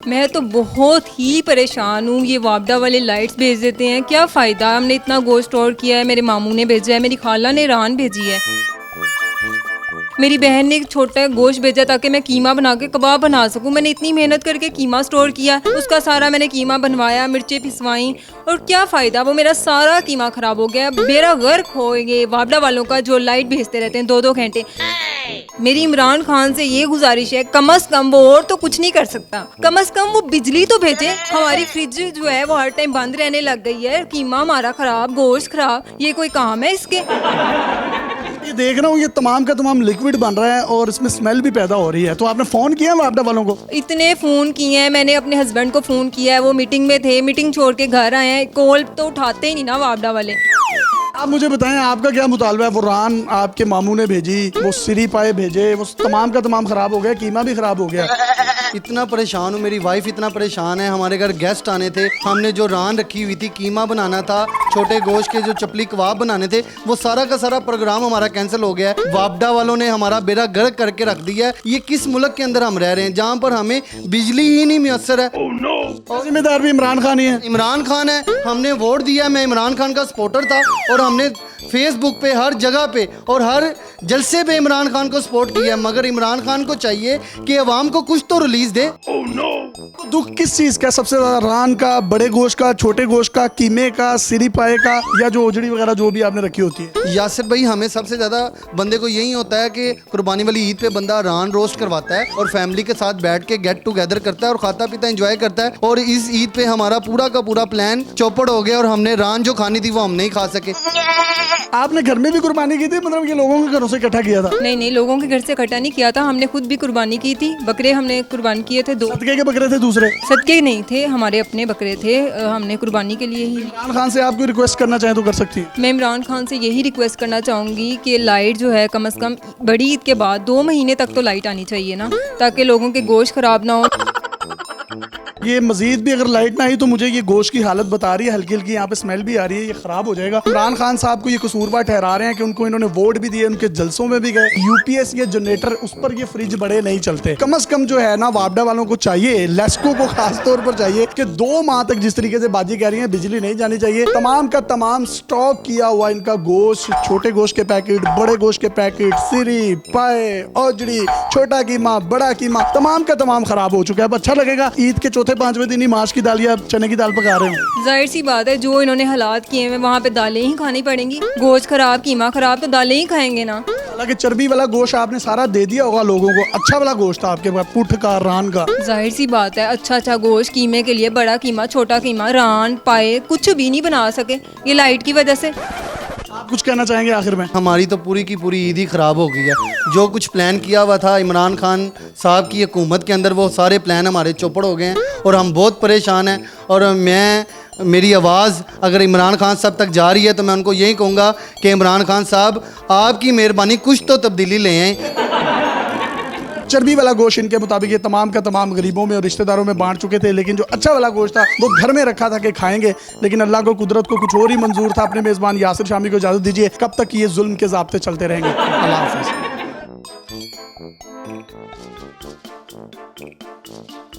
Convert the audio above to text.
मैं तो बहुत ही परेशान हूँ। ये वापडा वाले लाइट्स भेज देते हैं, क्या फ़ायदा। हमने इतना गोश्त स्टोर किया है, मेरे मामू ने भेजा है, मेरी खाला ने रान भेजी है, मेरी बहन ने एक छोटा गोश्त भेजा ताकि मैं कीमा बना के कबाब बना सकूं। मैंने इतनी मेहनत करके कीमा स्टोर किया, उसका सारा मैंने कीमा बनवाया, मिर्चें पिसवाई, और क्या फ़ायदा। वो मेरा सारा कीमा ख़राब हो गया। मेरा गर्क हो गए वापडा वालों का, जो लाइट भेजते रहते हैं 2-2 घंटे। मेरी इमरान खान से ये गुजारिश है, कम अज कम वो और तो कुछ नहीं कर सकता, कम अज कम वो बिजली तो भेजे। हमारी फ्रिज जो है वो हर टाइम बंद रहने लग गई है, कीमा हमारा खराब, गोश्त खराब, ये कोई काम है इसके। ये देख रहा हूँ, ये तमाम का तमाम लिक्विड बन रहा है और इसमें स्मेल भी पैदा हो रही है। तो आपने फ़ोन किया वापडा वालों को? इतने फ़ोन किए हैं मैंने, अपने हस्बैंड को फ़ोन किया है, वो मीटिंग में थे, मीटिंग छोड़ के घर आए हैं, कॉल तो उठाते ही नहीं ना वापडा वाले। आप मुझे बताएं, आपका क्या मुतालबा है? वो रान आपके मामू ने भेजी, वो सिरी पाए भेजे, वो तमाम का तमाम खराब हो गया, कीमा भी खराब हो गया। इतना परेशान हूँ, मेरी वाइफ इतना परेशान है। हमारे घर गेस्ट आने थे, हमने जो रान रखी हुई थी, कीमा बनाना था, छोटे गोश्त के जो चपली कबाब बनाने थे, वो सारा का सारा प्रोग्राम हमारा कैंसिल हो गया है। वापडा वालों ने हमारा बेड़ा गर्क करके रख दिया है। ये किस मुल्क के अंदर हम रह रहे हैं जहाँ पर हमें बिजली ही नहीं मुयसर है। और जिम्मेदार भी इमरान खान ही है। इमरान खान है, हमने वोट दिया, मैं इमरान खान का सपोर्टर था और हमने फेसबुक पे हर जगह पे और हर जलसे पे इमरान खान को सपोर्ट किया, मगर इमरान खान को चाहिए कि अवाम को कुछ तो रिलीज दे। तो दुख किस चीज़ का सबसे ज़्यादा? रान का, बड़े गोश्त का, छोटे गोश्त का, कीमे का, सिरी पाए का, या जो ओजड़ी वगैरह जो भी आपने रखी होती है? यासिर भाई, हमें सबसे ज़्यादा बंदे को यही होता है कि कुर्बानी वाली ईद पे बंदा रान रोस्ट करवाता है और फैमिली के साथ बैठ के गेट टुगेदर करता है और खाता पीता एंजॉय करता है। और इस ईद पे हमारा पूरा का पूरा प्लान चौपड़ हो गया और हमने रान जो खानी थी वो हम नहीं खा सके। आपने घर में भी कुर्बानी की थी? मतलब ये लोगों के घरों से इकट्ठा किया था? नहीं नहीं, लोगों के घर से इकट्ठा नहीं किया था, हमने खुद भी कुर्बानी की थी। बकरे हमने कुर्बान किए थे 2। सदके के बकरे थे दूसरे? सदके नहीं थे, हमारे अपने बकरे थे, हमने कुर्बानी के लिए ही। इमरान खान से आप कोई रिक्वेस्ट करना चाहें तो कर सकती हैं। मैं इमरान खान से यही रिक्वेस्ट करना चाहूँगी कि लाइट जो है कम से कम बड़ी ईद के बाद 2 महीने तक तो लाइट आनी चाहिए ना, ताकि लोगों के गोश्त खराब ना हो। ये मजीद भी अगर लाइट ना आई तो मुझे ये गोश्त की हालत बता रही है, हल्की हल्की यहाँ पे स्मेल भी आ रही है, ये खराब हो जाएगा। इमरान खान साहब को ये कसूरवार ठहरा रहे हैं कि उनको इन्होंने वोट भी दिए, उनके जलसों में भी गए, यूपीएस ये जनरेटर, उस पर ये फ्रिज बड़े नहीं चलते। कम से कम जो है ना, वापडा वालों को चाहिए, लेस्को को खास तौर पर चाहिए कि 2 माह तक जिस तरीके से बाजी कह रही है बिजली नहीं जानी चाहिए। तमाम का तमाम स्टॉक किया हुआ इनका गोश्त, छोटे गोश्त के पैकेट, बड़े गोश्त के पैकेट, सिरी पाए, ओजड़ी, छोटा कीमा, बड़ा कीमा, तमाम का तमाम खराब हो चुका है। अब अच्छा लगेगा ईद के 4-5वें दिन ही माश की दाल या चने की दाल पका रहे हो? जाहिर सी बात है, जो इन्होंने हालात किए हैं वहाँ पे दालें ही खानी पड़ेंगी। गोश्त खराब, कीमा खराब, तो दालें ही खाएंगे ना। हालांकि चर्बी वाला गोश्त आपने सारा दे दिया होगा लोगों को, अच्छा वाला गोश्त था आपके पास, पुठ का, रान का। जाहिर सी बात है, अच्छा गोश्त कीमे के लिए बड़ा कीमा, छोटा कीमा, रान पाए कुछ भी नहीं बना सके ये लाइट की वजह से। आप कुछ कहना चाहेंगे आखिर में? हमारी तो पूरी की पूरी ईद ही ख़राब हो गई है। जो कुछ प्लान किया हुआ था इमरान खान साहब की हुकूमत के अंदर, वो सारे प्लान हमारे चौपड़ हो गए हैं और हम बहुत परेशान हैं। और मेरी आवाज़ अगर इमरान खान साहब तक जा रही है तो मैं उनको यही कहूँगा कि इमरान खान साहब, आपकी मेहरबानी, कुछ तो तब्दीली ले आएँ। चर्बी वाला गोश्त इनके मुताबिक ये तमाम का तमाम गरीबों में और रिश्तेदारों में बांट चुके थे, लेकिन जो अच्छा वाला गोश्त था वो घर में रखा था कि खाएंगे, लेकिन अल्लाह को, कुदरत को कुछ और ही मंजूर था। अपने मेज़बान यासिर शामी को इजाज़त दीजिए, कब तक ये जुल्म के ज़ाब्ते चलते रहेंगे। अल्लाह हाफ़िज़।